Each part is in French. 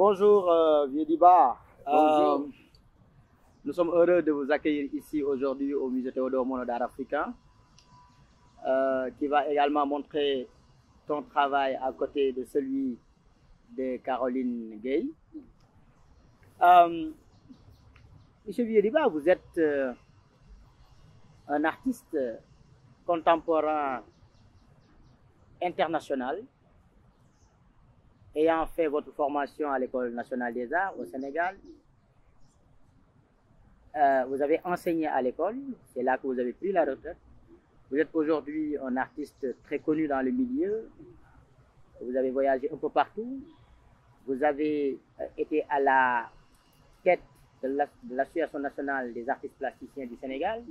Bonjour Viediba. Bonjour. Nous sommes heureux de vous accueillir ici aujourd'hui au musée Théodore Monod d'art africain, qui va également montrer ton travail à côté de celui de Caroline Gay. Monsieur Viediba, vous êtes un artiste contemporain international, ayant fait votre formation à l'École nationale des arts au Sénégal. Vous avez enseigné à l'école, c'est là que vous avez pris la retraite. Vous êtes aujourd'hui un artiste très connu dans le milieu. Vous avez voyagé un peu partout. Vous avez été à la tête de l'Association nationale des artistes plasticiens du Sénégal.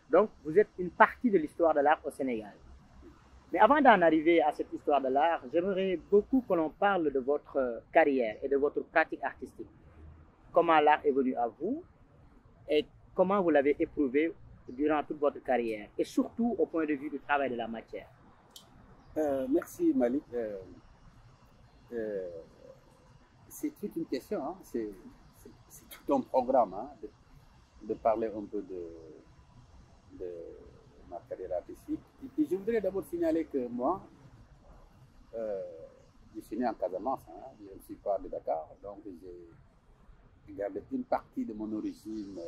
Donc, vous êtes une partie de l'histoire de l'art au Sénégal. Mais avant d'en arriver à cette histoire de l'art, j'aimerais beaucoup que l'on parle de votre carrière et de votre pratique artistique. Comment l'art est venu à vous et comment vous l'avez éprouvé durant toute votre carrière et surtout au point de vue du travail de la matière. Merci Malik. C'est toute une question, hein. C'est tout un programme, hein, de parler un peu de ma carrière artistique. Et je voudrais d'abord signaler que moi, je suis né en Casamance, hein, je ne suis pas de Dakar, donc j'ai gardé une partie de mon origine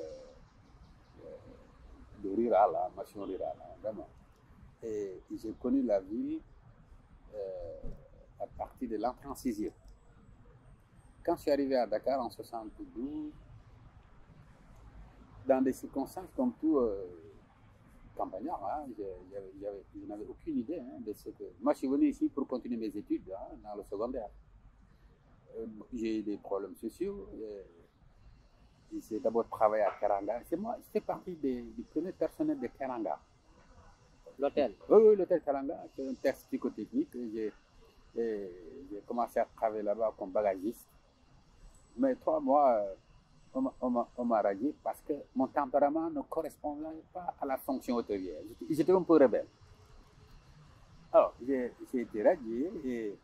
de rural, hein, nation rurale, hein, vraiment. Et j'ai connu la ville à partir de l'entrée en sixième. Quand je suis arrivé à Dakar en 72, dans des circonstances comme tout campagnard, hein, je n'avais aucune idée, hein, de ce que... Moi, je suis venu ici pour continuer mes études, hein, dans le secondaire. J'ai eu des problèmes sociaux. J'ai d'abord travaillé à Teranga. C'est moi, je fais partie du premier personnel de Teranga. L'hôtel? Oui, l'hôtel Teranga, c'est un test psychotechnique. J'ai commencé à travailler là-bas comme bagagiste. Mais 3 mois, on m'a radié parce que mon tempérament ne correspondait pas à la fonction hôtelière. J'étais un peu rebelle. Alors, j'ai été radié et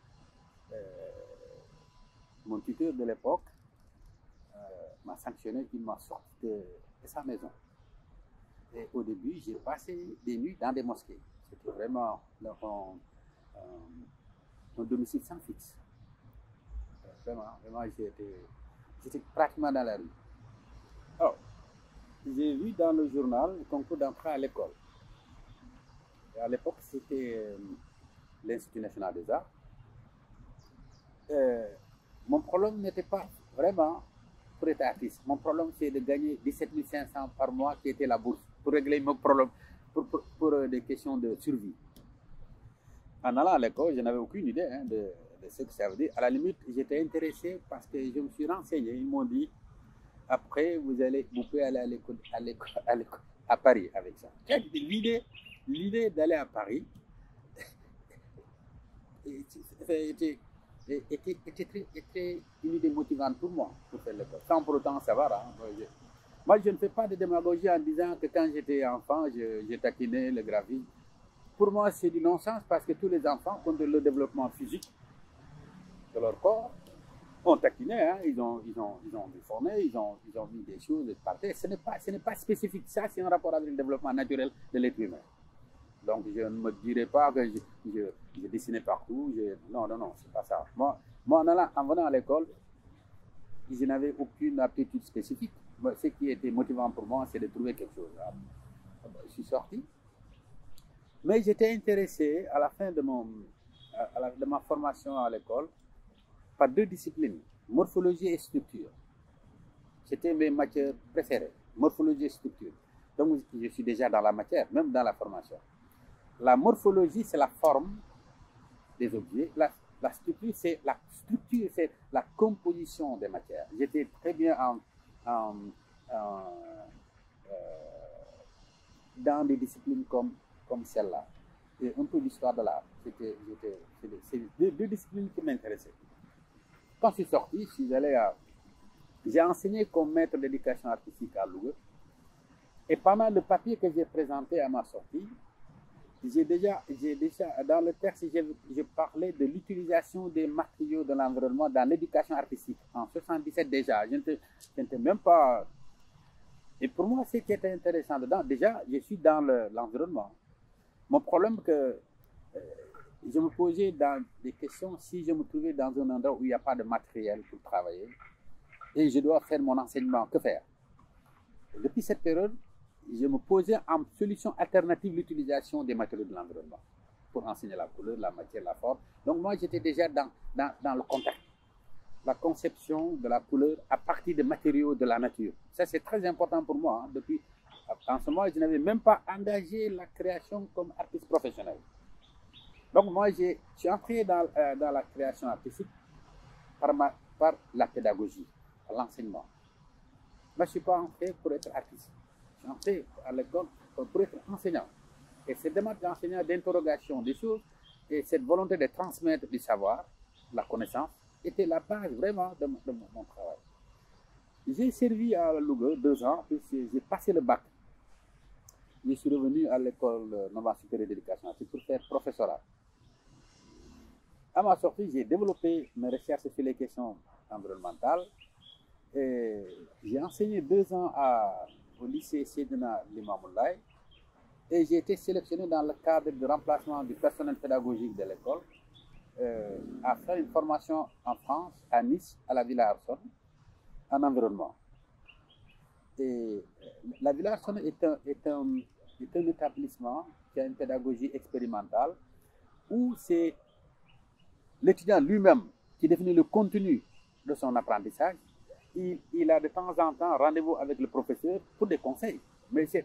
mon tuteur de l'époque m'a sanctionné, il m'a sorti de sa maison. Et au début, j'ai passé des nuits dans des mosquées. C'était vraiment un domicile sans fixe. Vraiment, j'étais pratiquement dans la rue. Alors, j'ai vu dans le journal le concours d'entrée à l'école. À l'époque, c'était l'Institut national des arts. Mon problème n'était pas vraiment pour être artiste. Mon problème, c'est de gagner 17 500 par mois, qui était la bourse, pour régler mon problème, pour des questions de survie. En allant à l'école, je n'avais aucune idée, hein, de ce que ça veut dire. À la limite, j'étais intéressé parce que je me suis renseigné. Ils m'ont dit, après, vous pouvez aller à l'école à Paris avec ça. L'idée d'aller à Paris était une idée motivante pour moi, pour faire l'école, sans pour autant savoir. Hein. Moi, je ne fais pas de démagogie en disant que quand j'étais enfant, j'ai taquiné le graphisme. Pour moi, c'est du non-sens parce que tous les enfants, contre le développement physique de leur corps, ont taquiné, hein. Ils ont déformé, ils ont mis des choses de partout. Ce n'est pas spécifique. Ça, c'est un rapport avec le développement naturel de l'être humain. Donc, je ne me dirais pas que je dessinais partout. Non, c'est pas ça. Moi en venant à l'école, je n'avais aucune aptitude spécifique. Ce qui était motivant pour moi, c'est de trouver quelque chose. Je suis sorti. Mais j'étais intéressé à la fin de ma formation à l'école par 2 disciplines, morphologie et structure. C'était mes matières préférées, morphologie et structure. Donc, je suis déjà dans la matière, même dans la formation. La morphologie, c'est la forme des objets. La structure, c'est la composition des matières. J'étais très bien dans des disciplines comme celle-là. Et un peu l'histoire de l'art. C'est 2 disciplines qui m'intéressaient. Quand je suis sorti, j'ai enseigné comme maître d'éducation artistique à Louga. Et pas mal de papiers que j'ai présentés à ma sortie, dans le texte, je parlais de l'utilisation des matériaux de l'environnement dans l'éducation artistique. En 77 déjà, je n'étais même pas... Et pour moi, ce qui était intéressant dedans, déjà, je suis dans l'environnement. Mon problème, que je me posais dans des questions si je me trouvais dans un endroit où il n'y a pas de matériel pour travailler et je dois faire mon enseignement, que faire? Depuis cette période, je me posais en solution alternative l'utilisation des matériaux de l'environnement pour enseigner la couleur, la matière, la forme. Donc moi, j'étais déjà dans le contact, la conception de la couleur à partir des matériaux de la nature. Ça, c'est très important pour moi. Hein. Depuis, en ce moment, je n'avais même pas engagé la création comme artiste professionnel. Donc moi, je suis entré dans la création artistique par la pédagogie, par l'enseignement. Moi, je ne suis pas entré pour être artiste. Je suis entré à l'école pour être enseignant. Et cette démarche d'enseignant, d'interrogation des choses, et cette volonté de transmettre du savoir, la connaissance, était la base vraiment de mon travail. J'ai servi à Louga 2 ans, puis j'ai passé le bac. Je suis revenu à l'école normale supérieure d'éducation artistique pour faire professorat. À ma sortie, j'ai développé mes recherches sur les questions environnementales. J'ai enseigné 2 ans au lycée Seydina Limamoulaye et j'ai été sélectionné dans le cadre de remplacement du personnel pédagogique de l'école à faire une formation en France, à Nice, à la Villa Arson, en environnement. Et la Villa Arson est un établissement qui a une pédagogie expérimentale où c'est l'étudiant lui-même qui définit le contenu de son apprentissage. Il a de temps en temps rendez-vous avec le professeur pour des conseils. Mais c'est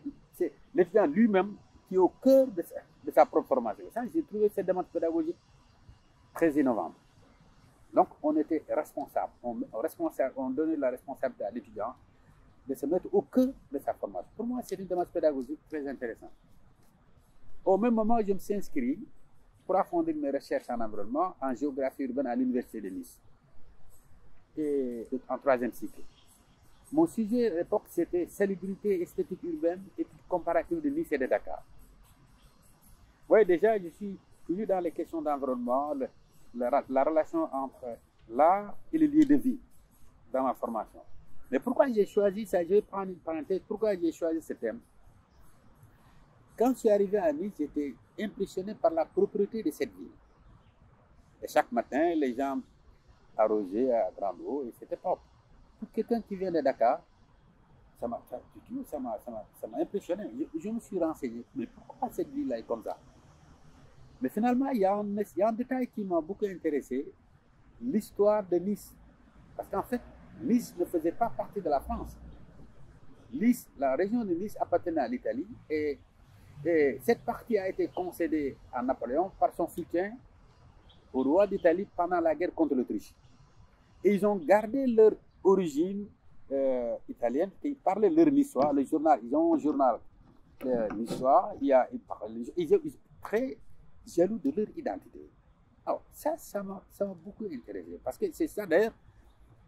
l'étudiant lui-même qui est au cœur de sa propre formation. Ça, j'ai trouvé cette démarche pédagogique très innovante. Donc, on était responsable. On donnait la responsabilité à l'étudiant de se mettre au cœur de sa formation. Pour moi, c'est une démarche pédagogique très intéressante. Au même moment, je me suis inscrit pour approfondir mes recherches en environnement, en géographie urbaine à l'Université de Nice. Et en 3e cycle. Mon sujet à l'époque, c'était salubrité esthétique urbaine, étude comparative de Nice et de Dakar. Vous voyez, déjà, je suis toujours dans les questions d'environnement, la relation entre l'art et le lieu de vie dans ma formation. Mais pourquoi j'ai choisi ça? Je vais prendre une parenthèse. Pourquoi j'ai choisi ce thème? Quand je suis arrivé à Nice, j'étais impressionné par la propreté de cette ville. Et chaque matin, les gens arrosaient à grande eau et c'était propre. Pour quelqu'un qui vient de Dakar, ça m'a impressionné. Je me suis renseigné, mais pourquoi cette ville-là est comme ça? Mais finalement, il y a un détail qui m'a beaucoup intéressé, l'histoire de Nice. Parce qu'en fait, Nice ne faisait pas partie de la France. Nice, la région de Nice appartenait à l'Italie et cette partie a été concédée à Napoléon par son soutien au roi d'Italie pendant la guerre contre l'Autriche. Et ils ont gardé leur origine italienne, ils parlaient leur niçois, le journal, ils ont un journal niçois, ils sont très jaloux de leur identité. Alors ça m'a beaucoup intéressé, parce que c'est ça d'ailleurs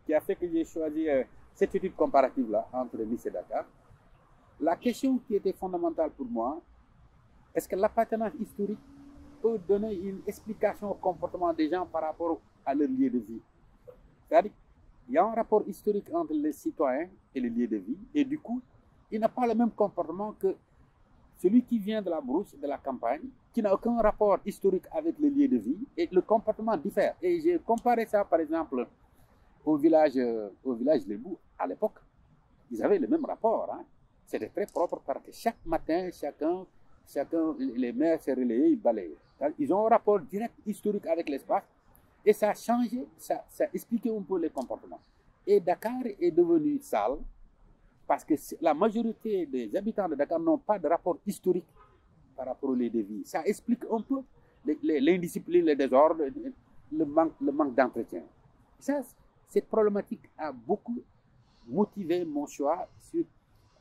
qui a fait que j'ai choisi cette étude comparative-là entre Nice et Dakar. La question qui était fondamentale pour moi, est-ce que l'appartenance historique peut donner une explication au comportement des gens par rapport à leur lieu de vie? C'est-à-dire, il y a un rapport historique entre les citoyens et les lieux de vie, et du coup, il n'a pas le même comportement que celui qui vient de la brousse, de la campagne, qui n'a aucun rapport historique avec les lieux de vie, et le comportement diffère. Et j'ai comparé ça, par exemple, au village Lébou. À l'époque, ils avaient le même rapport. Hein. C'était très propre parce que chaque matin, chacun, les maires se relayaient, ils balayaient. Ils ont un rapport direct historique avec l'espace. Et ça a changé, ça expliquait un peu les comportements. Et Dakar est devenu sale parce que la majorité des habitants de Dakar n'ont pas de rapport historique par rapport aux lieux de vie. Ça explique un peu l'indiscipline, le désordre, le manque d'entretien. Cette problématique a beaucoup motivé mon choix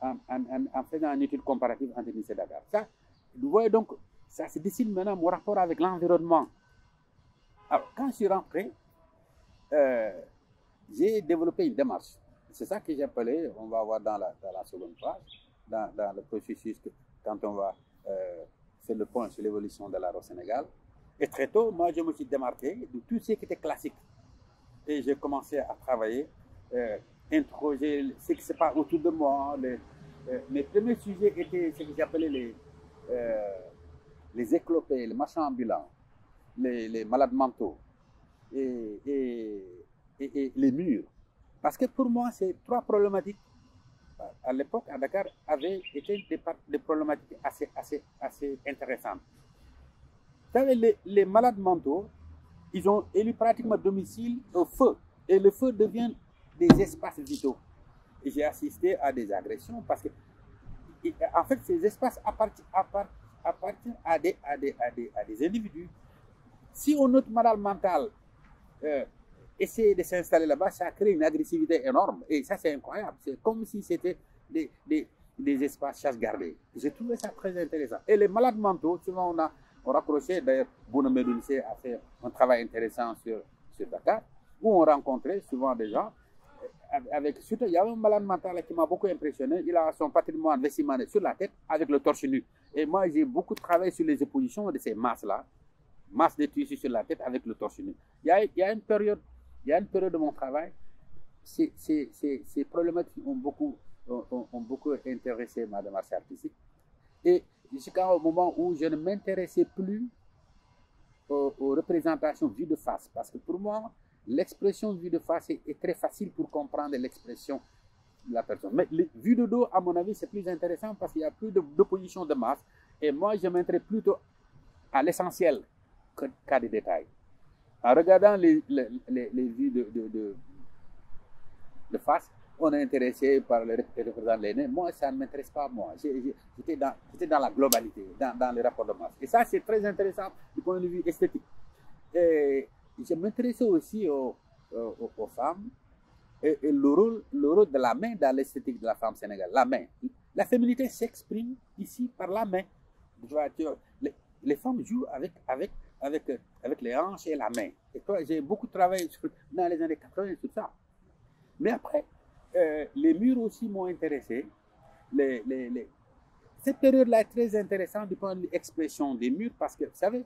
en faisant une étude comparative entre Nice et Dakar. Vous voyez donc, ça se dessine maintenant mon rapport avec l'environnement. Alors, quand je suis rentré, j'ai développé une démarche. C'est ça que j'appelais, on va voir dans la seconde page, dans le processus, quand on va fait le point sur l'évolution de l'art au Sénégal. Et très tôt, moi, je me suis démarqué de tout ce qui était classique. Et j'ai commencé à travailler, interroger ce qui se passe autour de moi. Mes premiers sujets étaient ce que j'appelais les éclopés, les marchands ambulants, les malades mentaux et les murs. Parce que pour moi, ces trois problématiques, à l'époque, à Dakar, avaient été des problématiques assez intéressantes. Vous savez, les malades mentaux, ils ont élu pratiquement domicile au feu. Et le feu devient des espaces vitaux. Et j'ai assisté à des agressions parce que, en fait, ces espaces appartiennent à des individus. Si un autre malade mental essaie de s'installer là-bas, ça crée une agressivité énorme. Et ça, c'est incroyable. C'est comme si c'était des espaces chasse gardés. J'ai trouvé ça très intéressant. Et les malades mentaux, souvent on raccrochait, d'ailleurs, Bouna Medounissé a fait un travail intéressant sur Dakar, où on rencontrait souvent des gens. Surtout, il y avait un malade mental qui m'a beaucoup impressionné. Il a son patrimoine vestimentaire sur la tête avec le torse nu. Et moi, j'ai beaucoup travaillé sur les oppositions de ces masses-là, masses de tissus sur la tête avec le torse nu. Il y a une période de mon travail, ces problématiques ont beaucoup intéressé ma démarche artistique. Et jusqu'à un moment où je ne m'intéressais plus aux représentations vues de face. Parce que pour moi, l'expression vue de face est très facile pour comprendre l'expression de la personne. Mais vue de dos, à mon avis, c'est plus intéressant parce qu'il n'y a plus d'opposition de masse. Et moi, je m'intéresse plutôt à l'essentiel qu'à des détails. En regardant les vues de face, on est intéressé par les représentants de l'aîné. Moi, ça ne m'intéresse pas, moi. J'étais dans la globalité, dans les rapports de masse. Et ça, c'est très intéressant du point de vue esthétique. Et je m'intéressais aussi aux femmes et le rôle de la main dans l'esthétique de la femme sénégalaise. La main. La féminité s'exprime ici par la main. Les femmes jouent avec les hanches et la main. Et toi, j'ai beaucoup travaillé dans les années 80 sur ça. Mais après, les murs aussi m'ont intéressé. Cette période-là est très intéressante du point de vue expression des murs parce que, vous savez,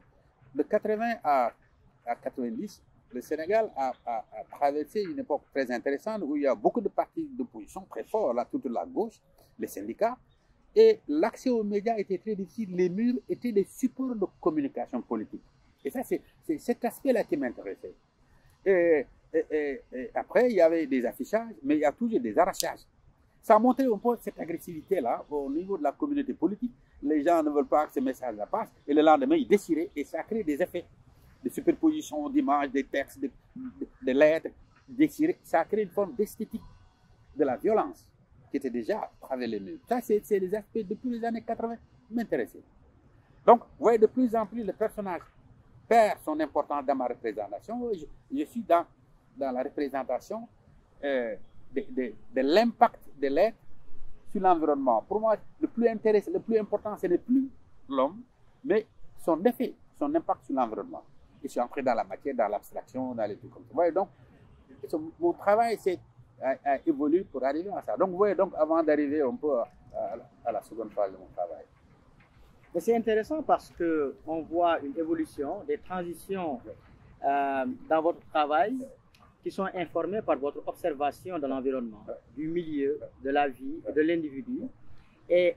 de 80 à 90, le Sénégal a traversé une époque très intéressante où il y a beaucoup de partis d'opposition très forts, là, toute la gauche, les syndicats, et l'accès aux médias était très difficile. Les murs étaient des supports de communication politique. Et ça, c'est cet aspect-là qui m'intéressait. Et après, il y avait des affichages, mais il y a toujours des arrachages. Ça a montré un peu cette agressivité-là au niveau de la communauté politique. Les gens ne veulent pas que ce message-là passe, et le lendemain, ils déchiraient, et ça crée des effets de superposition d'images, des textes, de lettres, déchirées. Ça crée une forme d'esthétique de la violence qui était déjà à travers les murs. Ça, c'est des aspects depuis les années 80 qui m'intéressaient. Donc, vous voyez, de plus en plus, le personnage perd son importance dans ma représentation. Je suis dans la représentation de l'impact de l'être sur l'environnement. Pour moi, le plus important, ce n'est plus l'homme, mais son effet, son impact sur l'environnement. Et je suis entré dans la matière, dans l'abstraction, dans les trucs comme ça. Vous voyez, donc, mon travail a évolué pour arriver à ça. Donc, vous voyez, donc, avant d'arriver un peu à la seconde phase de mon travail. C'est intéressant parce qu'on voit une évolution, des transitions dans votre travail qui sont informées par votre observation de l'environnement, du milieu, de la vie, de l'individu. Et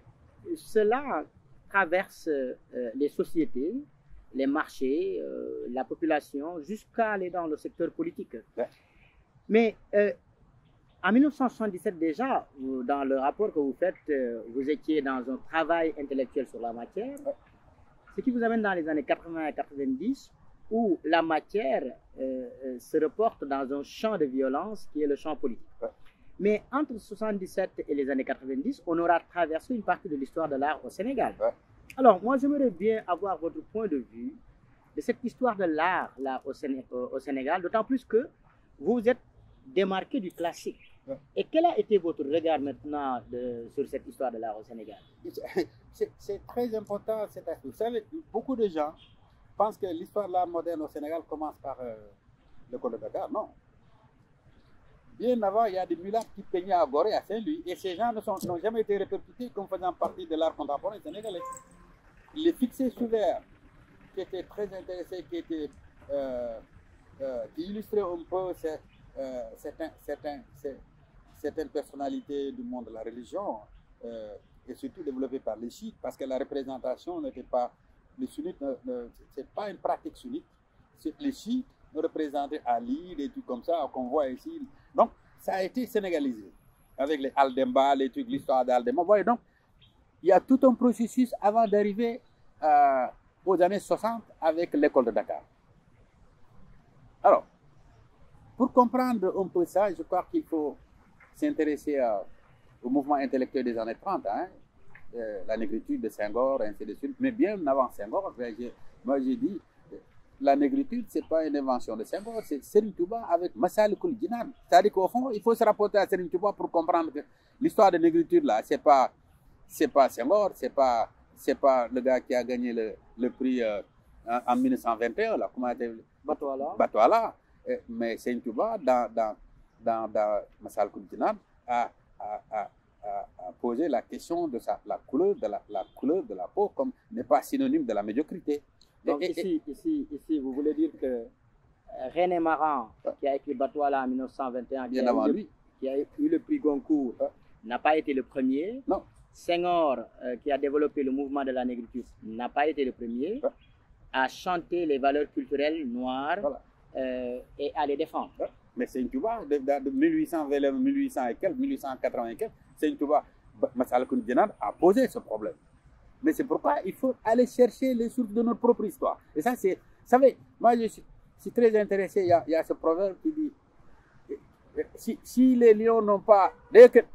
cela traverse les sociétés, les marchés, la population, jusqu'à aller dans le secteur politique. Mais en 1977 déjà, dans le rapport que vous faites, vous étiez dans un travail intellectuel sur la matière, ce qui vous amène dans les années 80 et 90, où la matière se reporte dans un champ de violence qui est le champ politique. Mais entre 1977 et les années 90, on aura traversé une partie de l'histoire de l'art au Sénégal. Alors, moi, j'aimerais bien avoir votre point de vue de cette histoire de l'art là au Sénégal, d'autant plus que vous êtes démarqué du classique. Et quel a été votre regard maintenant sur cette histoire de l'art au Sénégal? C'est très important cet aspect. Vous savez, beaucoup de gens pensent que l'histoire de l'art moderne au Sénégal commence par l'école de Dakar. Non. Bien avant, il y a des mulâtres qui peignaient à Gorée, à Saint-Louis, et ces gens n'ont jamais été répercutés comme faisant partie de l'art contemporain sénégalais. les fixés sous verre qui étaient très intéressés, qui illustraient un peu certaines personnalités du monde de la religion, et surtout développées par les chiites, parce que la représentation n'était pas, les sunnites, c'est pas une pratique sunnite, les chiites représentaient Ali, des trucs comme ça qu'on voit ici. Donc ça a été sénégalisé avec les Aldemba, les trucs, l'histoire d'Aldemba. Vous voyez, donc il y a tout un processus avant d'arriver aux années 60 avec l'école de Dakar. Alors, pour comprendre un peu ça, je crois qu'il faut s'intéresser au mouvement intellectuel des années 30, hein, la négritude de Senghor, ainsi de suite. Mais bien avant Senghor, moi j'ai dit, la négritude, ce n'est pas une invention de Senghor, c'est Serigne Touba avec Massalikul Jinan. C'est-à-dire qu'au fond, il faut se rapporter à Serigne Touba pour comprendre que l'histoire de négritude, là, c'est pas Senghor, c'est pas le gars qui a gagné le prix en 1921, là, comment Batouala. Mais Serigne Touba, dans Massalikul Jinan, a posé la question de la couleur de la peau comme n'est pas synonyme de la médiocrité. Donc ici, vous voulez dire que René Maran, qui a écrit Batouala en 1921, qui a eu le prix Goncourt, n'a pas été le premier. Non. Senghor, qui a développé le mouvement de la négritude, n'a pas été le premier à chanter les valeurs culturelles noires, voilà, et à les défendre. Mais Serigne Touba, de 1800 vers 1800 et quelques, 1880 et quelques, Serigne Touba, Massalikul Jinan a posé ce problème. Mais c'est pourquoi il faut aller chercher les sources de notre propre histoire. Et ça, c'est... Vous savez, moi, je suis très intéressé. Il y a ce proverbe qui dit, si les lions n'ont pas...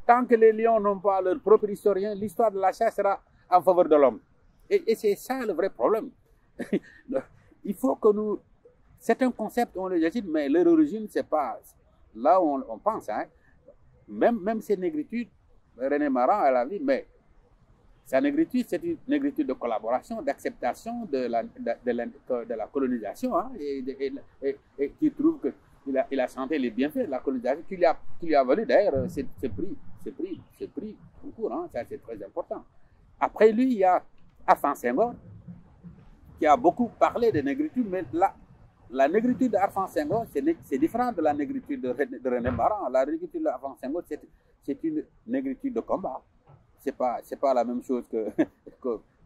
Tant que les lions n'ont pas leur propre historien, l'histoire de la chasse sera en faveur de l'homme. Et c'est ça le vrai problème. Il faut que nous... Certains concepts, on les agite, mais leur origine, c'est pas là où on pense. Hein. Même ces négritudes, René Maran, elle a dit, mais sa négritude, c'est une négritude de collaboration, d'acceptation de la colonisation, hein, et qui trouve qu'il a senti les bienfaits de la colonisation, qui lui a valu d'ailleurs ce prix concours, hein, ça c'est très important. Après lui, il y a Arfan Senghor, qui a beaucoup parlé de négritude, mais la négritude d'Arfan Senghor, c'est différent de la négritude de René Maran. La négritude d'Arfan Senghor, c'est une négritude de combat. C'est pas la même chose que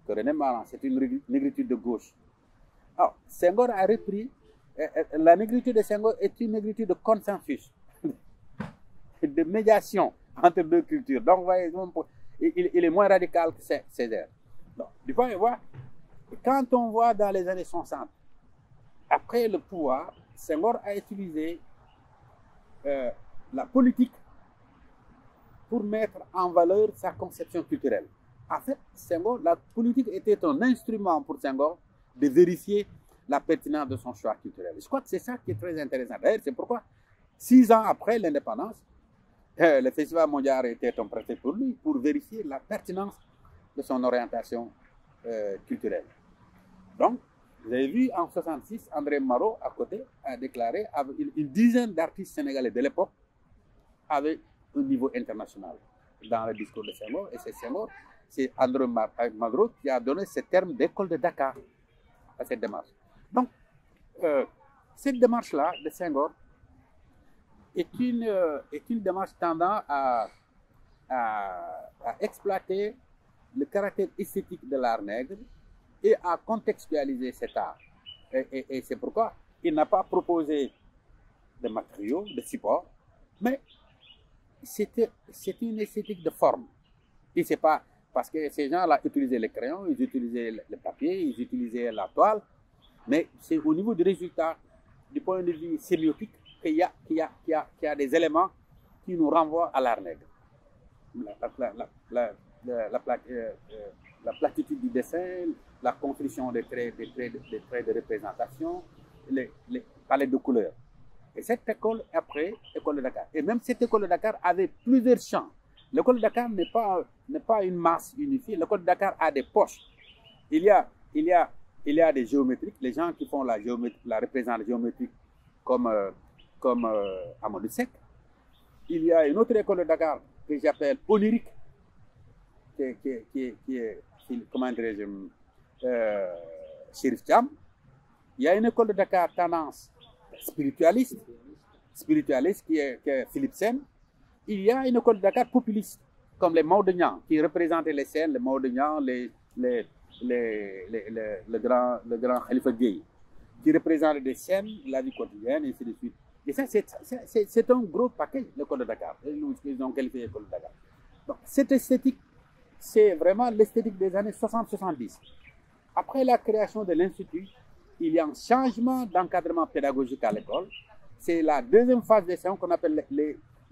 René Maran, c'est une négritude de gauche. Alors, Senghor a repris, la négritude de Senghor est une négritude de consensus, de médiation entre deux cultures. Donc, vous voyez, il est moins radical que Césaire. Donc, du point de vue, quand on voit dans les années 60, après le pouvoir, Senghor a utilisé la politique pour mettre en valeur sa conception culturelle. En fait, Senghor, la politique était un instrument pour Senghor de vérifier la pertinence de son choix culturel. Je crois que c'est ça qui est très intéressant. D'ailleurs, c'est pourquoi, 6 ans après l'indépendance, le Festival mondial était un prétexte pour lui, pour vérifier la pertinence de son orientation culturelle. Donc, vous avez vu, en 1966, André Malraux, à côté, a déclaré, avec une dizaine d'artistes sénégalais de l'époque, avec un niveau international dans le discours de Senghor. Et c'est Senghor, c'est André Malraux qui a donné ce terme d'école de Dakar à cette démarche. Donc, cette démarche-là de Senghor est une démarche tendant à exploiter le caractère esthétique de l'art nègre et à contextualiser cet art. Et c'est pourquoi il n'a pas proposé de matériaux, de supports, mais c'est une esthétique de forme. Et c'est pas parce que ces gens-là utilisaient les crayons, ils utilisaient le papier, ils utilisaient la toile, mais c'est au niveau du résultat, du point de vue sémiotique, qu'il y a des éléments qui nous renvoient à l'art nègre. La platitude du dessin, la construction des traits de représentation, les palettes de couleurs. Et cette école, après, école de Dakar. Et même cette école de Dakar avait plusieurs champs. L'école de Dakar n'est pas une masse unifiée. L'école de Dakar a des poches. Il y a des géométriques, les gens qui font la représentation géométrique comme Amadou Seck. Il y a une autre école de Dakar que j'appelle onirique, qui est comment dirais-je, Chérif Thiam, il y a une école de Dakar tendance spiritualiste qui est Philippe Sen. Il y a une école de Dakar populiste, comme les Maudenians, qui représentaient les scènes, les Maudenians, le grand Khalifa Gueye, qui représentent des scènes, la vie quotidienne, et ainsi de suite. Et ça, c'est un gros paquet, l'école de Dakar. Ils ont qualifié l'école de Dakar. Donc, cette esthétique, c'est vraiment l'esthétique des années 60-70. Après la création de l'Institut, il y a un changement d'encadrement pédagogique à l'école. C'est la deuxième phase des séances qu'on appelle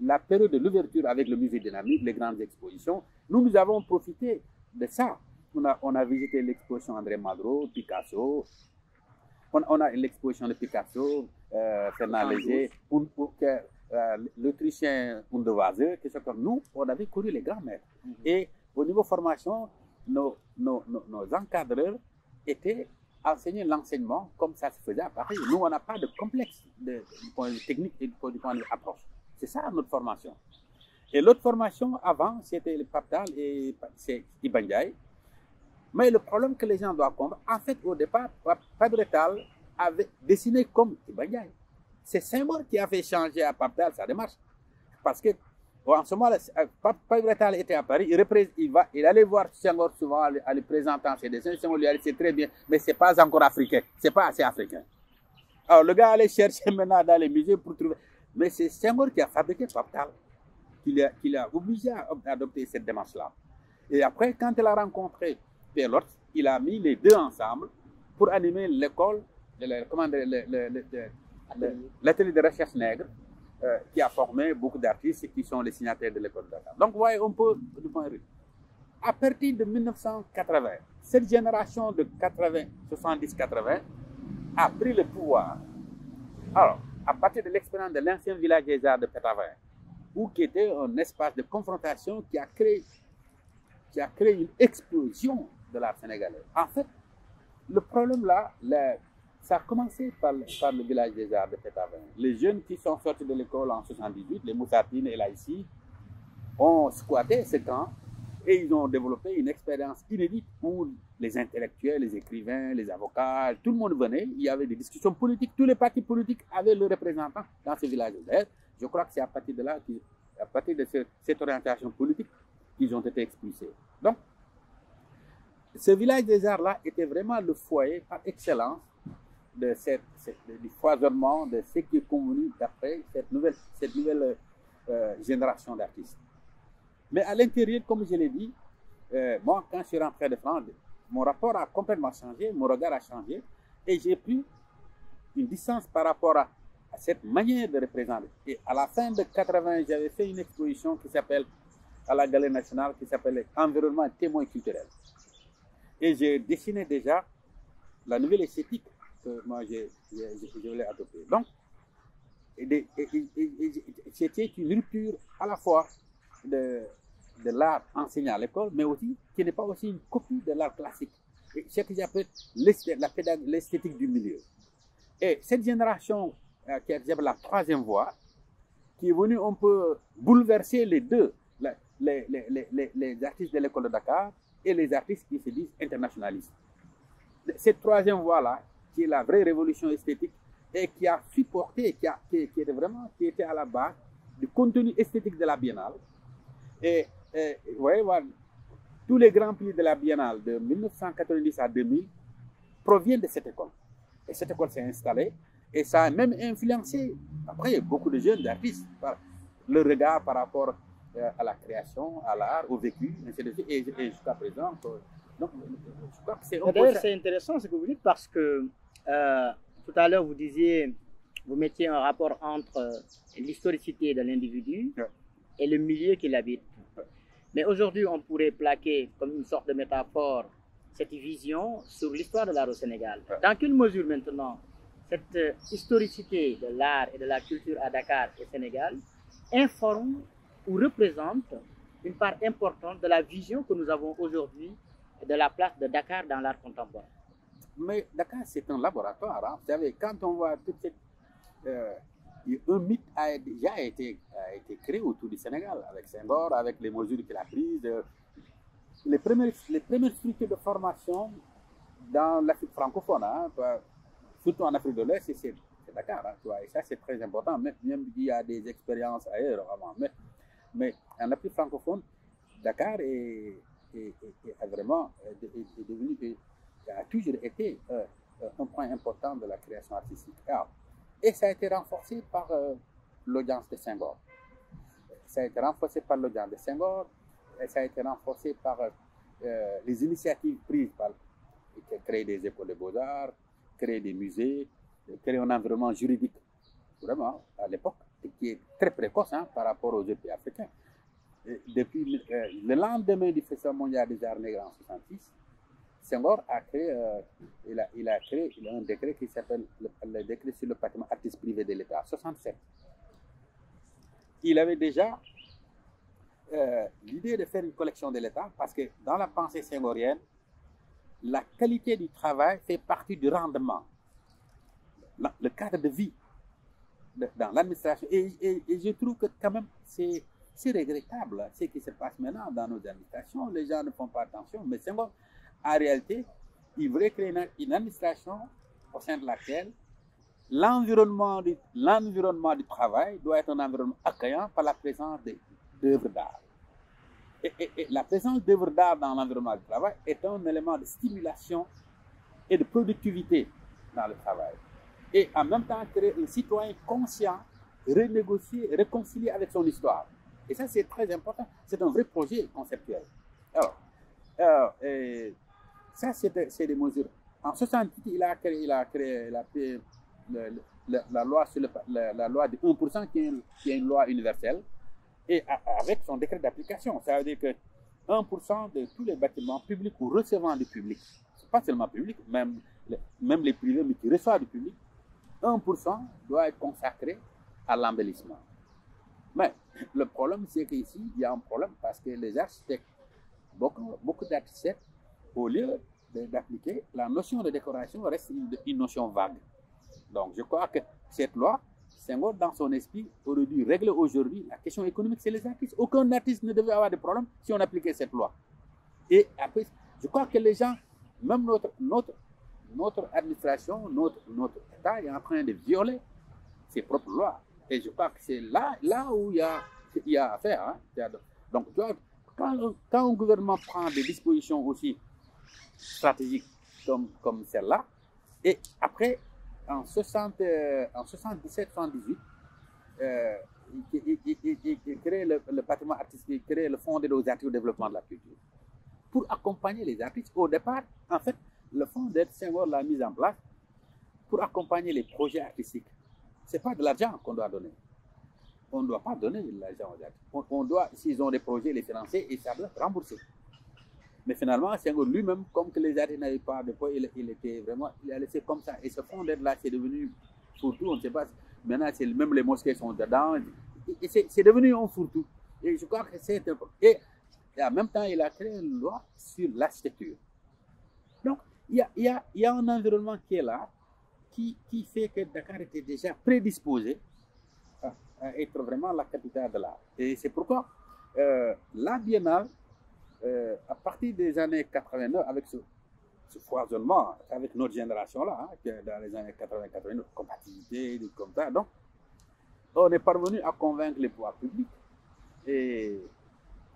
la période de l'ouverture avec le musée dynamique, les grandes expositions. Nous avons profité de ça. On a visité l'exposition André Malraux, Picasso. On a l'exposition de Picasso, Fernand Léger, l'Autrichien Hundertwasser, qui sont comme nous, on avait couru les grands maîtres. Et au niveau formation, nos encadreurs étaient enseignés l'enseignement comme ça se faisait à Paris. Nous, on n'a pas de complexe du point de vue technique et du point de vue approche. C'est ça notre formation. Et l'autre formation avant, c'était le Paptal et c'est Iba Ndiaye. Mais le problème que les gens doivent comprendre, en fait, au départ, Pape-Bretal avait dessiné comme Iba Ndiaye. C'est Senghor qui a fait changer à Paptal sa démarche. Parce que, en ce moment, Pape-Bretal était à Paris, il allait voir Senghor souvent en lui présentant ses dessins. Senghor lui a dit, c'est très bien, mais ce n'est pas encore africain, ce n'est pas assez africain. Alors, le gars allait chercher maintenant dans les musées pour trouver. Mais c'est Senghor qui a fabriqué Paptal, qui l'a obligé à adopter cette démarche-là. Et après, quand il a rencontré Pierre Lortz, il a mis les deux ensemble pour animer l'école, l'atelier de recherche nègre, qui a formé beaucoup d'artistes qui sont les signataires de l'école de Dakar. Donc, vous voyez, on peut, du point de vue. À partir de 1980, cette génération de 70-80 a pris le pouvoir. Alors, à partir de l'expérience de l'ancien village des arts de Pétavin, qui était un espace de confrontation qui a créé une explosion de l'art sénégalais. En fait, le problème là, ça a commencé par le village des arts de Pétavin. Les jeunes qui sont sortis de l'école en 78, les Moussatines et l'Aïssi, ont squatté ce camp et ils ont développé une expérience inédite où les intellectuels, les écrivains, les avocats, tout le monde venait, il y avait des discussions politiques, tous les partis politiques avaient leurs représentants dans ce village des arts. Je crois que c'est à partir de là, à partir de cette orientation politique, qu'ils ont été expulsés. Donc, ce village des arts-là était vraiment le foyer par excellence du foisonnement de ce qui est convenu d'après cette nouvelle génération d'artistes. Mais à l'intérieur, comme je l'ai dit, moi, quand je suis rentré de France, mon rapport a complètement changé, mon regard a changé, et j'ai pris une distance par rapport à cette manière de représenter. Et à la fin de 80, j'avais fait une exposition qui s'appelle, à la Galerie nationale, qui s'appelle Environnement témoin culturel. Et j'ai dessiné déjà la nouvelle esthétique que moi je voulais adopter. Donc, c'était une rupture à la fois de l'art enseigné à l'école, mais aussi qui n'est pas aussi une copie de l'art classique. C'est ce que j'appelle l'esthétique du milieu. Et cette génération qui est la troisième voie, qui est venue un peu bouleverser les deux, les artistes de l'école de Dakar et les artistes qui se disent internationalistes. Cette troisième voie-là, qui est la vraie révolution esthétique et qui a supporté, qui était à la base du contenu esthétique de la Biennale. Et vous voyez, tous les grands prix de la Biennale de 1990 à 2000 proviennent de cette école. Et cette école s'est installée et ça a même influencé, après, beaucoup de jeunes artistes, le regard par rapport à la création, à l'art, au vécu, et jusqu'à présent. Donc, je crois que c'est d'ailleurs, c'est intéressant ce que vous dites parce que tout à l'heure, vous disiez, vous mettiez un rapport entre l'historicité de l'individu et le milieu qu'il habite. Mais aujourd'hui, on pourrait plaquer comme une sorte de métaphore cette vision sur l'histoire de l'art au Sénégal. Dans quelle mesure maintenant cette historicité de l'art et de la culture à Dakar et au Sénégal informe ou représente une part importante de la vision que nous avons aujourd'hui de la place de Dakar dans l'art contemporain? Mais Dakar, c'est un laboratoire. Hein. Vous savez, quand on voit toute cette... un mythe a déjà été créé autour du Sénégal, avec Senghor, avec les mesures qu'il a prises. Les premières structures de formation dans l'Afrique francophone, hein, surtout en Afrique de l'Est, c'est Dakar, hein, tu vois, et ça c'est très important, même il y a des expériences ailleurs avant, mais en Afrique francophone, Dakar est vraiment devenu, a toujours été un point important de la création artistique. Alors, et ça a été renforcé par l'audience de Senghor. Ça a été renforcé par l'audience de Senghor, et ça a été renforcé par les initiatives prises par créer des écoles de beaux-arts, créer des musées, créer un environnement juridique, vraiment, à l'époque, qui est très précoce hein, par rapport aux autres pays africains. Et depuis le lendemain du Festival mondial des arts nègres en 1966, Senghor a créé, il a créé un décret qui s'appelle le décret sur le patrimoine artistique privé de l'État, 67. Il avait déjà l'idée de faire une collection de l'État parce que dans la pensée senghorienne, la qualité du travail fait partie du rendement, le cadre de vie dans l'administration. Et je trouve que quand même c'est regrettable ce qui se passe maintenant dans nos administrations. Les gens ne font pas attention, mais Senghor, en réalité, il voulait créer une administration au sein de laquelle l'environnement du travail doit être un environnement accueillant par la présence d'œuvres d'art. Et la présence d'œuvres d'art dans l'environnement du travail est un élément de stimulation et de productivité dans le travail. Et en même temps, créer un citoyen conscient, renégocier, réconcilier avec son histoire. Et ça, c'est très important. C'est un vrai projet conceptuel. Alors ça, c'est des mesures. En 1968, il a créé la loi sur la loi de 1% qui est une loi universelle. Et avec son décret d'application, ça veut dire que 1% de tous les bâtiments publics ou recevant du public, pas seulement public, même les privés, mais qui reçoivent du public, 1% doit être consacré à l'embellissement. Mais le problème, c'est qu'ici, il y a un problème parce que les architectes, beaucoup d'architectes, au lieu d'appliquer, la notion de décoration reste une notion vague. Donc, je crois que cette loi, Senghor, dans son esprit, aurait dû régler aujourd'hui la question économique, c'est les artistes. Aucun artiste ne devait avoir de problème si on appliquait cette loi. Et après, je crois que les gens, même notre administration, notre État est en train de violer ses propres lois. Et je crois que c'est là où il y a à faire. Hein. Donc, tu vois, quand un gouvernement prend des dispositions aussi stratégiques comme celle-là, et après, en 77-78, il crée le patrimoine artistique, il crée le Fonds d'aide aux artistes au développement de la culture. Pour accompagner les artistes, au départ, en fait, le Fonds d'aide, Senghor l'a mis en place pour accompagner les projets artistiques. Ce n'est pas de l'argent qu'on doit donner. On ne doit pas donner de l'argent aux artistes. On doit, s'ils ont des projets, les financer et ça doit être remboursé. Mais finalement, Senghor lui-même, comme que les artistes n'avaient pas de poids, il a laissé comme ça. Et ce fonds d'aide-là, c'est devenu fourre-tout, on ne sait pas. Maintenant, même les mosquées sont dedans. Et c'est devenu un fourre-tout. Et je crois que c'est un peu. Et en même temps, il a créé une loi sur l'architecture. Donc, il y a un environnement qui est là, qui fait que Dakar était déjà prédisposé à être vraiment la capitale de l'art. Et c'est pourquoi la Biennale, à partir des années 89, avec ce foisonnement, avec notre génération-là, hein, dans les années 80-89, compatibilité, comme ça, donc, on est parvenu à convaincre les pouvoirs publics et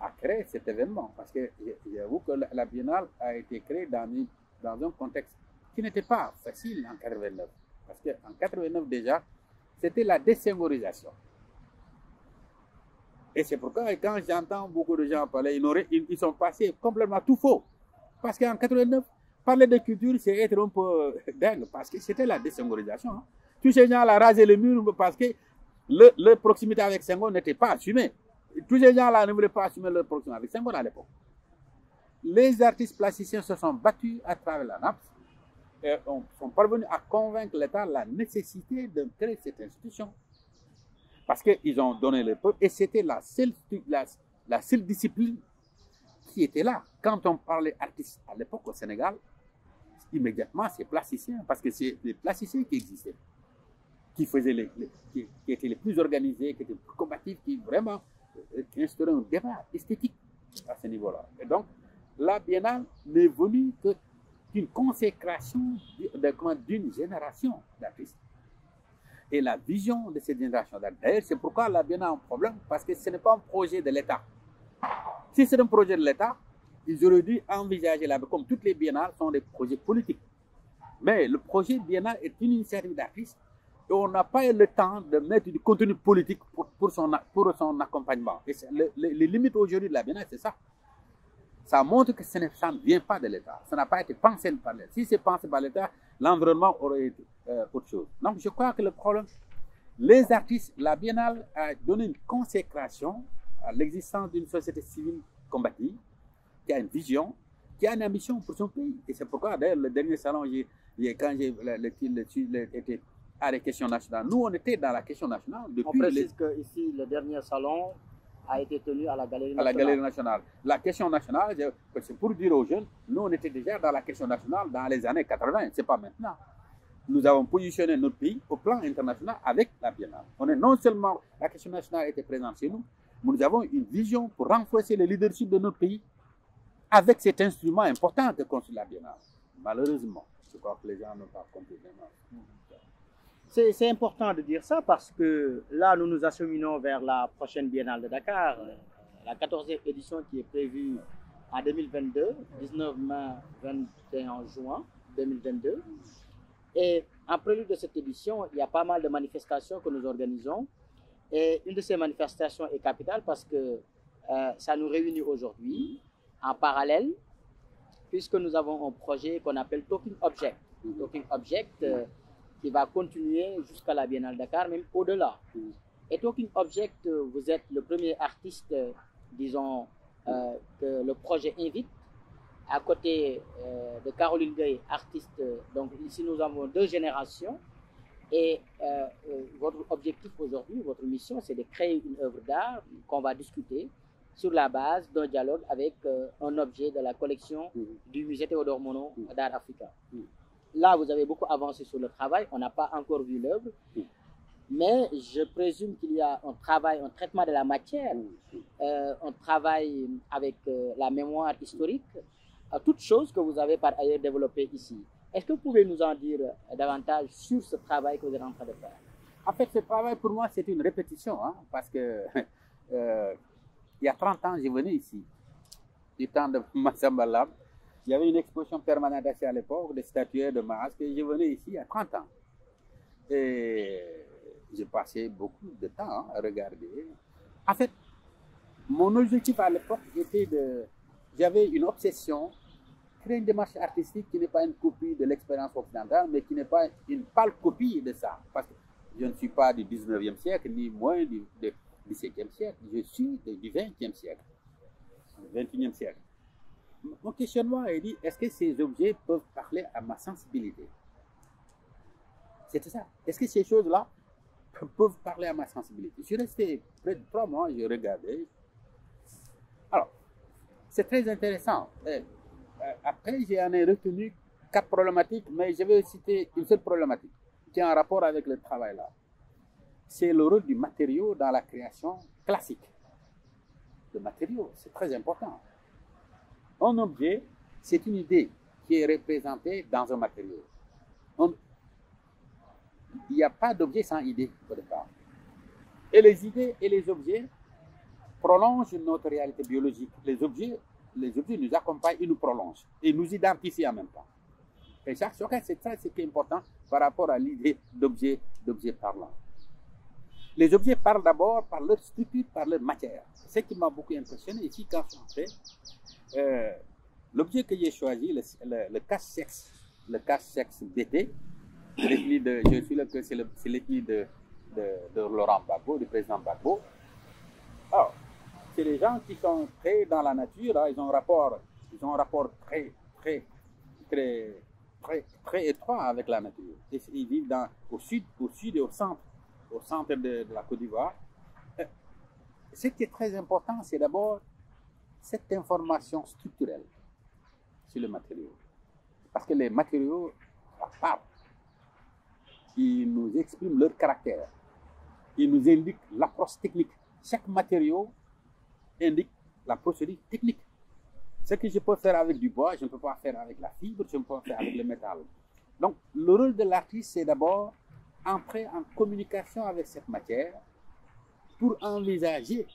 à créer cet événement. Parce que j'avoue que la Biennale a été créée dans un contexte qui n'était pas facile en 89. Parce qu'en 89 déjà, c'était la désengorisation. Et c'est pourquoi quand j'entends beaucoup de gens parler, ils sont passés complètement tout faux. Parce qu'en 89, parler de culture, c'est être un peu dingue, parce que c'était la désengorisation. Hein. Tous ces gens-là rasaient le mur parce que leur proximité avec Senghor n'était pas assumée. Tous ces gens-là ne voulaient pas assumer leur proximité avec Senghor à l'époque. Les artistes plasticiens se sont battus à travers la NAPS et sont parvenus à convaincre l'État de la nécessité de créer cette institution. Parce qu'ils ont donné le peuple et c'était la seule discipline qui était là. Quand on parlait artistes à l'époque au Sénégal, immédiatement c'est plasticien, parce que c'est les plasticiens qui existaient, qui étaient les plus organisés, qui étaient les plus combatifs, qui vraiment instauraient un débat esthétique à ce niveau-là. Et donc, la Biennale n'est venue que une consécration d'une génération d'artistes. Et la vision de cette génération d'artistes, d'ailleurs, c'est pourquoi la Biennale a un problème, parce que ce n'est pas un projet de l'État. Si c'est un projet de l'État, ils auraient dû envisager là, comme toutes les biennales sont des projets politiques. Mais le projet biennale est une initiative d'artistes et on n'a pas eu le temps de mettre du contenu politique pour son accompagnement. Et les limites aujourd'hui de la biennale, c'est ça. Ça montre que ça ne vient pas de l'État. Ça n'a pas été pensé par l'État. Si c'est pensé par l'État, l'environnement aurait été autre chose. Donc je crois que le problème, les artistes, la biennale a donné une consécration à l'existence d'une société civile combative, qui a une vision, qui a une ambition pour son pays. Et c'est pourquoi, d'ailleurs, le dernier salon, quand j'ai été à la question nationale, nous, on était dans la question nationale depuis... On précise que ici, le dernier salon a été tenu à la Galerie nationale. À la Galerie nationale. La question nationale, c'est pour dire aux jeunes, nous, on était déjà dans la question nationale dans les années 80, c'est pas maintenant. Nous avons positionné notre pays au plan international avec la Biennale. On est non seulement, la question nationale était présente chez nous, mais nous avons une vision pour renforcer le leadership de notre pays avec cet instrument important que constitue la Biennale. Malheureusement, je crois que les gens n'ont pas compris vraiment. C'est important de dire ça parce que là, nous nous acheminons vers la prochaine Biennale de Dakar, la 14e édition qui est prévue en 2022, 19 mai, 21 juin 2022. Et en prélude de cette édition, il y a pas mal de manifestations que nous organisons. Et une de ces manifestations est capitale parce que ça nous réunit aujourd'hui en parallèle, puisque nous avons un projet qu'on appelle Talking Object. Talking Object qui va continuer jusqu'à la Biennale Dakar, même au-delà. Et Talking Object, vous êtes le premier artiste, disons, que le projet invite. À côté de Caroline Gueye, artiste, donc ici nous avons 2 générations. Et votre objectif aujourd'hui, votre mission, c'est de créer une œuvre d'art qu'on va discuter sur la base d'un dialogue avec un objet de la collection du musée Théodore Monod d'art africain. Là, vous avez beaucoup avancé sur le travail, on n'a pas encore vu l'œuvre, mais je présume qu'il y a un travail, un traitement de la matière, un travail avec la mémoire historique, toutes choses que vous avez par ailleurs développées ici. Est-ce que vous pouvez nous en dire davantage sur ce travail que vous êtes en train de faire? En fait, ce travail, pour moi, c'est une répétition, hein, parce que il y a 30 ans, je venais ici, du temps de Massamba Lam. Il y avait une exposition permanente à l'époque, des statuaires de masques, et je venais ici il y a 30 ans. Et j'ai passé beaucoup de temps à regarder. En fait, mon objectif à l'époque était de... J'avais une obsession, créer une démarche artistique qui n'est pas une copie de l'expérience occidentale, mais qui n'est pas une pâle copie de ça. Parce que je ne suis pas du 19e siècle, ni moins du 17e siècle. Je suis du 20e siècle, du 21e siècle. Mon questionnement est dit, est-ce que ces objets peuvent parler à ma sensibilité? C'était ça. Est-ce que ces choses-là peuvent parler à ma sensibilité? Je suis resté près de 3 mois, je regardais. Alors, c'est très intéressant. Après, j'en ai retenu 4 problématiques, mais je vais citer une seule problématique qui est en rapport avec le travail là. C'est le rôle du matériau dans la création classique. Le matériau, c'est très important. Un objet, c'est une idée qui est représentée dans un matériau. Il n'y a pas d'objet sans idée au départ. Et les idées et les objets prolongent notre réalité biologique. Les objets nous accompagnent et nous prolongent. Et nous identifient en même temps. Et chaque chacun, c'est ça ce qui est important par rapport à l'idée d'objet parlant. Les objets parlent d'abord par leur structure, par leur matière. Ce qui m'a beaucoup impressionné ici quand je fais, l'objet que j'ai choisi, le cache-sexe, BT, c'est l'ethnie de Laurent Gbagbo, du président Gbagbo. Alors, c'est des gens qui sont très dans la nature, hein, ils ont un rapport très étroit avec la nature. Ils vivent au sud et au centre de la Côte d'Ivoire. Ce qui est très important, c'est d'abord cette information structurelle sur le matériau. Parce que les matériaux parlent. Ils nous expriment leur caractère. Ils nous indiquent l'approche technique. Chaque matériau indique la procédure technique. Ce que je peux faire avec du bois, je ne peux pas faire avec la fibre, je ne peux pas faire avec le métal. Donc, le rôle de l'artiste, c'est d'abord entrer en communication avec cette matière pour envisager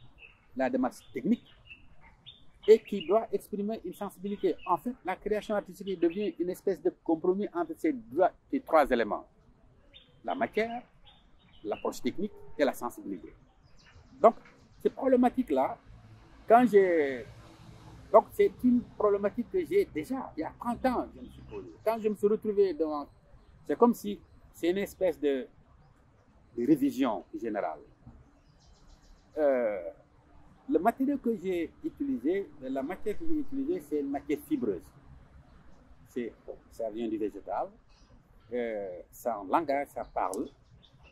la démarche technique et qui doit exprimer une sensibilité. En fait, la création artistique devient une espèce de compromis entre ces trois éléments. La matière, l'approche technique et la sensibilité. Donc, ces problématiques-là, donc, c'est une problématique que j'ai déjà, il y a 30 ans, je me suis posé. Quand je me suis retrouvé devant... C'est comme si c'est une espèce de révision générale. Le matériau que j'ai utilisé, la matière que j'ai utilisée, c'est une matière fibreuse. Ça vient du végétal. Ça a un langage, ça parle.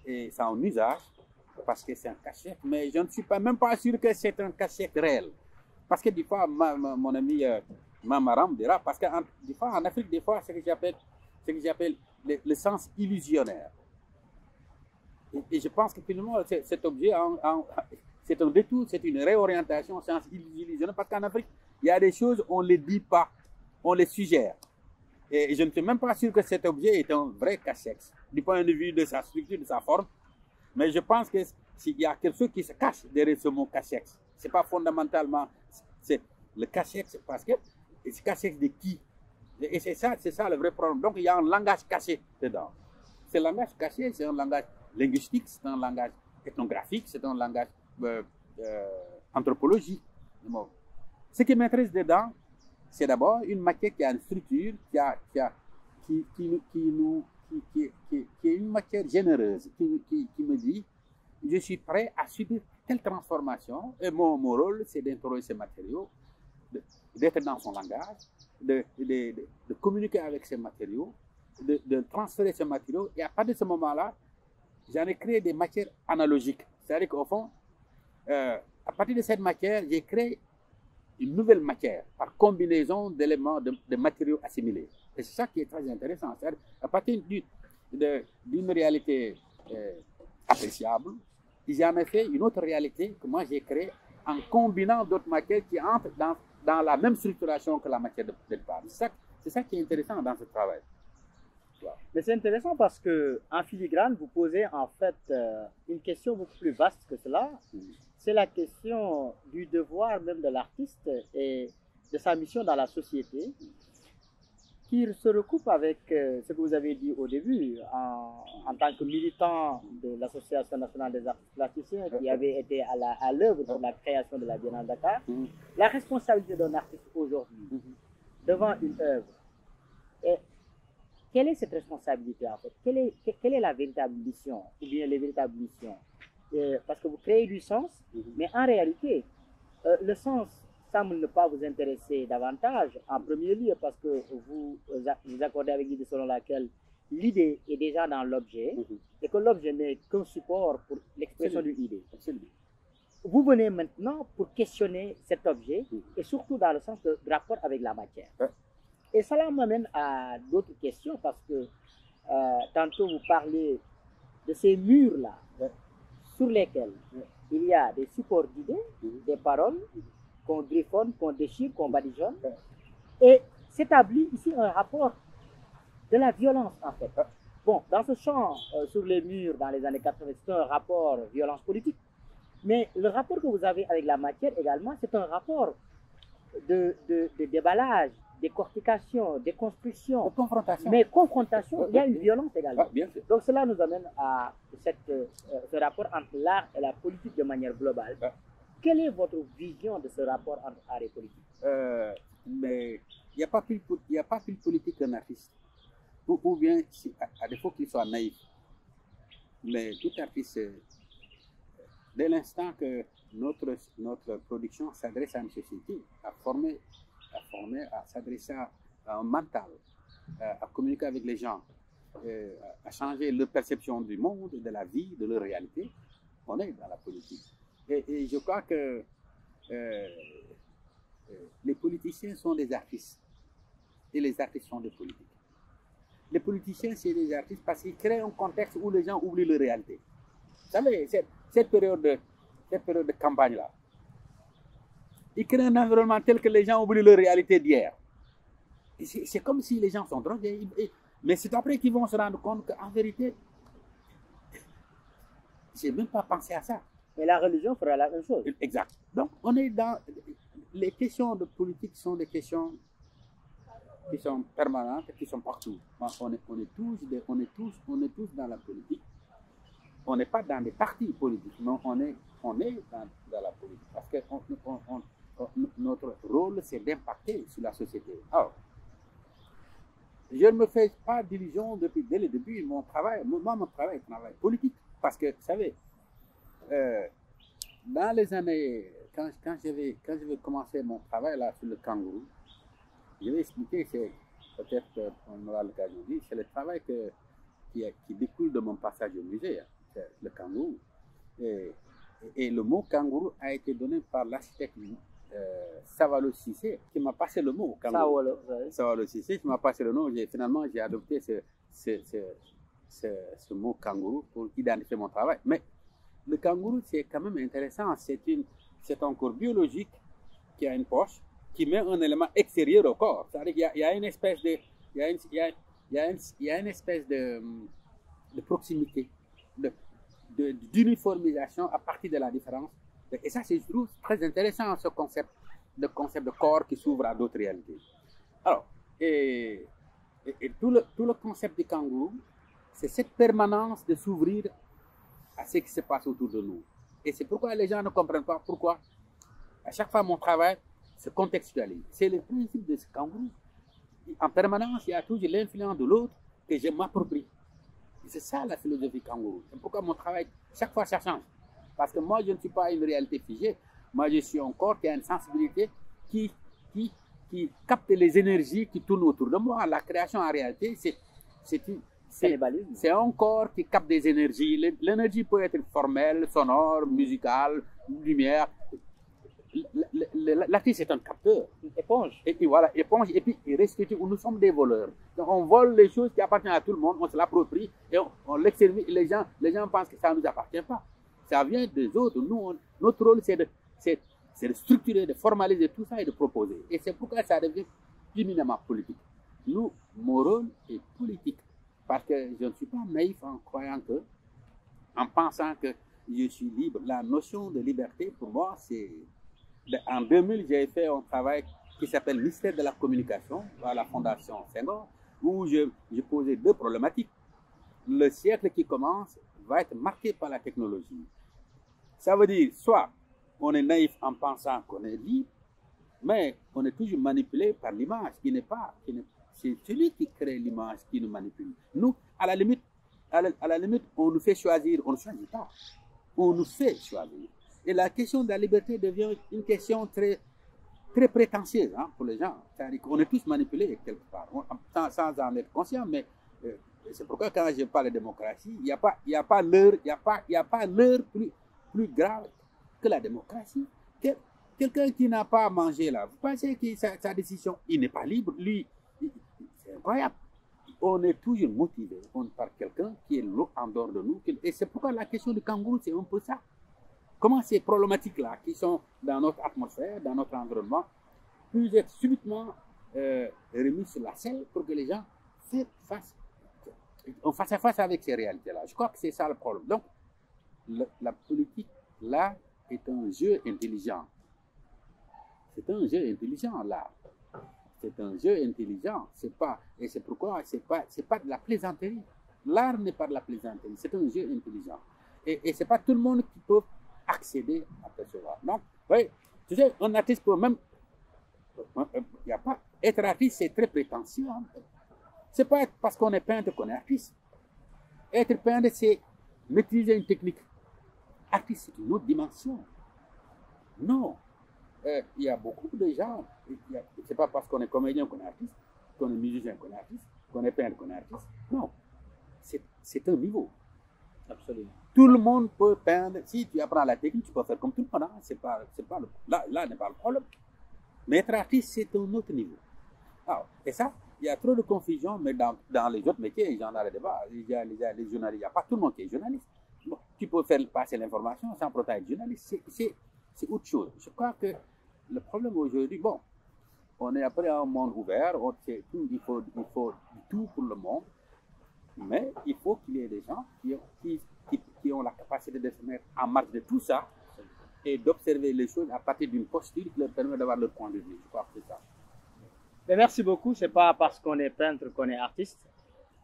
Et ça a un usage, parce que c'est un cachet. Mais je ne suis même pas sûr que c'est un cachet réel. Parce que des fois, mon ami Mamaram dira, parce que des fois, en Afrique, des fois, c'est ce que j'appelle le sens illusionnaire. Et je pense que finalement, cet objet, c'est un détour, c'est une réorientation au sens illusionnaire, parce qu'en Afrique, il y a des choses, on ne les dit pas, on les suggère. Et je ne suis même pas sûr que cet objet est un vrai cachex, du point de vue de sa structure, de sa forme. Mais je pense qu'il y a quelque chose qui se cache derrière ce mot cachex. Ce n'est pas fondamentalement, c'est le cachex, parce que c'est cachex de qui? Et c'est ça le vrai problème. Donc il y a un langage caché dedans. Ce langage caché, c'est un langage linguistique, c'est un langage ethnographique, c'est un langage anthropologique. Bon. Ce qui m'intéresse dedans, c'est d'abord une matière qui a une structure, qui est une matière généreuse, qui me dit, je suis prêt à subir telle transformation, et mon rôle, c'est d'interroger ces matériaux, d'être dans son langage, de communiquer avec ces matériaux, de transférer ces matériaux, et à partir de ce moment-là, j'en ai créé des matières analogiques. C'est-à-dire qu'au fond, à partir de cette matière, j'ai créé une nouvelle matière par combinaison d'éléments de matériaux assimilés. Et c'est ça qui est très intéressant. C'est-à-dire à partir d'une réalité appréciable, j'en ai fait une autre réalité que moi j'ai créée en combinant d'autres matières qui entrent dans la même structuration que la matière de départ. C'est ça qui est intéressant dans ce travail. Mais c'est intéressant parce que en filigrane, vous posez en fait une question beaucoup plus vaste que cela. C'est la question du devoir même de l'artiste et de sa mission dans la société, qui se recoupe avec ce que vous avez dit au début, en tant que militant de l'Association nationale des artistes plasticiens qui avait été à l'œuvre pour la création de la Biennale Dakar. La responsabilité d'un artiste aujourd'hui devant une œuvre. Et quelle est cette responsabilité en fait? Quelle est la véritable mission ou bien les véritables missions? Parce que vous créez du sens, mais en réalité, le sens semble ne pas vous intéresser davantage, en premier lieu parce que vous accordez avec l'idée selon laquelle l'idée est déjà dans l'objet et que l'objet n'est qu'un support pour l'expression d'une idée. Vous venez maintenant pour questionner cet objet et surtout dans le sens de rapport avec la matière. Et cela m'amène à d'autres questions parce que tantôt vous parlez de ces murs-là sur lesquels il y a des supports d'idées, des paroles qu'on griffonne, qu'on déchire, qu'on badigeonne. Et s'établit ici un rapport de la violence en fait. Bon, dans ce champ, sur les murs dans les années 80, c'est un rapport violence politique. Mais le rapport que vous avez avec la matière également, c'est un rapport de déballage, décortication, déconstruction, confrontation. Mais confrontation, il y a une violence également. Bien sûr. Donc cela nous amène à ce rapport entre l'art et la politique de manière globale. Quelle est votre vision de ce rapport entre art et politique? Mais il n'y a pas plus politique qu'un artiste. Ou bien, à défaut qu'il soit naïf. Mais tout artiste, dès l'instant que notre production s'adresse à une société, à s'adresser à un mental, à communiquer avec les gens, à changer leur perception du monde, de la vie, de leur réalité, on est dans la politique. Et je crois que les politiciens sont des artistes et les artistes sont des politiques. Les politiciens, c'est des artistes parce qu'ils créent un contexte où les gens oublient leur réalité. Vous savez, cette période de campagne-là, Ils créent un environnement tel que les gens oublient leur réalité d'hier. C'est comme si les gens sont drogués. Mais c'est après qu'ils vont se rendre compte qu'en vérité, je n'ai même pas pensé à ça. Mais la religion fera la même chose. Exact. Donc, on est dans... Les questions de politique sont des questions qui sont permanentes, qui sont partout. On est tous dans la politique. On n'est pas dans des partis politiques, mais on est dans la politique. Parce que notre rôle, c'est d'impacter sur la société. Alors, je ne me fais pas d'illusions dès le début. Mon travail est un travail politique. Parce que, vous savez, dans les années, quand je vais commencer mon travail là sur le kangourou, je vais expliquer, peut-être qu'on aura l'occasion de dire, c'est le travail qui découle de mon passage au musée, hein, le kangourou. Et le mot kangourou a été donné par l'architecte Savalo Cissé, qui m'a passé le mot. Savalo Cissé, qui m'a passé le nom. Finalement, j'ai adopté ce mot kangourou pour identifier mon travail. Mais le kangourou, c'est quand même intéressant. C'est un corps biologique qui a une poche, qui met un élément extérieur au corps. C'est-à-dire qu'il y a une espèce de proximité, d'uniformisation à partir de la différence. Et ça, je trouve très intéressant, ce concept de corps qui s'ouvre à d'autres réalités. Alors, et tout le concept du kangourou, c'est cette permanence de s'ouvrir à ce qui se passe autour de nous. Et c'est pourquoi les gens ne comprennent pas pourquoi, à chaque fois, mon travail se contextualise. C'est le principe de ce kangourou. En permanence, il y a toujours l'influence de l'autre que je m'approprie. C'est ça la philosophie kangourou. C'est pourquoi mon travail, chaque fois, ça change. Parce que moi, je ne suis pas une réalité figée. Moi, je suis un corps qui a une sensibilité qui capte les énergies qui tournent autour de moi. La création, en réalité, c'est un corps qui capte des énergies. L'énergie peut être formelle, sonore, musicale, lumière. L'artiste est un capteur. Éponge. Et puis voilà, éponge, et puis il restitue. Nous sommes des voleurs. Donc on vole les choses qui appartiennent à tout le monde, on se l'approprie et on l'extermine. Les gens pensent que ça ne nous appartient pas. Ça vient des autres. Nous, notre rôle, c'est de structurer, de formaliser tout ça et de proposer. Et c'est pourquoi ça devient éminemment politique. Mon rôle est politique. Parce que je ne suis pas naïf en croyant en pensant que je suis libre. La notion de liberté, pour moi, c'est... En 2000, j'ai fait un travail qui s'appelle Mystère de la communication à la Fondation Senghor, où je posais deux problématiques. Le siècle qui commence va être marqué par la technologie. Ça veut dire, soit on est naïf en pensant qu'on est libre, mais on est toujours manipulé par l'image, c'est celui qui crée l'image qui nous manipule. Nous, à la limite, on nous fait choisir, on ne choisit pas, on nous fait choisir. Et la question de la liberté devient une question très, très prétentieuse pour les gens. C'est-à-dire qu'on est tous manipulés quelque part, sans en être conscient, mais c'est pourquoi quand je parle de démocratie, il n'y a pas l'heure plus grave que la démocratie. Quelqu'un qui n'a pas mangé là, vous pensez que sa décision, il n'est pas libre, lui, c'est incroyable. On est toujours motivé par quelqu'un qui est en dehors de nous. Et c'est pourquoi la question du kangourou, c'est un peu ça. Comment ces problématiques-là, qui sont dans notre atmosphère, dans notre environnement, peuvent être subitement remises sur la selle pour que les gens fassent face à face avec ces réalités-là. Je crois que c'est ça le problème. Donc, la politique, là, est un jeu intelligent. C'est un jeu intelligent, là. C'est un jeu intelligent. Et c'est pourquoi c'est pas de la plaisanterie. L'art n'est pas de la plaisanterie. C'est un jeu intelligent. Et c'est pas tout le monde qui peut accéder à percevoir. Donc, oui, tu sais, un artiste peut même... Il y a pas... Être artiste, c'est très prétentieux. C'est pas parce qu'on est peintre qu'on est artiste. Être peintre, c'est maîtriser une technique. Artiste, c'est une autre dimension. Non. Il y a beaucoup de gens, c'est pas parce qu'on est comédien qu'on est artiste, qu'on est musicien qu'on est artiste, qu'on est peintre qu'on est artiste. Non. C'est un niveau. Absolument. Tout le monde peut peindre. Si tu apprends la technique, tu peux faire comme tout le monde. Là n'est pas le problème. Mais être artiste, c'est un autre niveau. Alors, et ça, il y a trop de confusion, mais dans les autres métiers, il y en a le débat. Il y a les journalistes. Il n'y a pas tout le monde qui est journaliste. Bon, tu peux faire passer l'information sans pourtant être journaliste. C'est autre chose. Je crois que le problème aujourd'hui, bon, on est après un monde ouvert, il faut tout pour le monde, mais il faut qu'il y ait des gens qui ont la capacité de se mettre en marge de tout ça et d'observer les choses à partir d'une posture qui leur permet d'avoir leur point de vue. Je crois que c'est ça. Mais merci beaucoup. Ce n'est pas parce qu'on est peintre qu'on est artiste.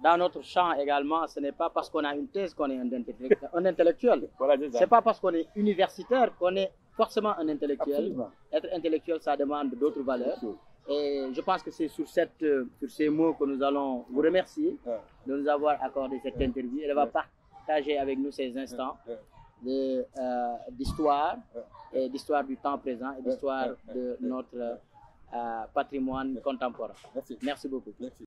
Dans notre champ également, ce n'est pas parce qu'on a une thèse qu'on est un intellectuel. Voilà, ce n'est pas parce qu'on est universitaire qu'on est forcément un intellectuel. Absolument. Être intellectuel, ça demande d'autres valeurs. Et je pense que c'est sur ces mots que nous allons vous remercier de nous avoir accordé cette interview. Elle va partager avec nous ces instants d'histoire, et d'histoire du temps présent et d'histoire de notre patrimoine contemporain. Merci beaucoup. Merci.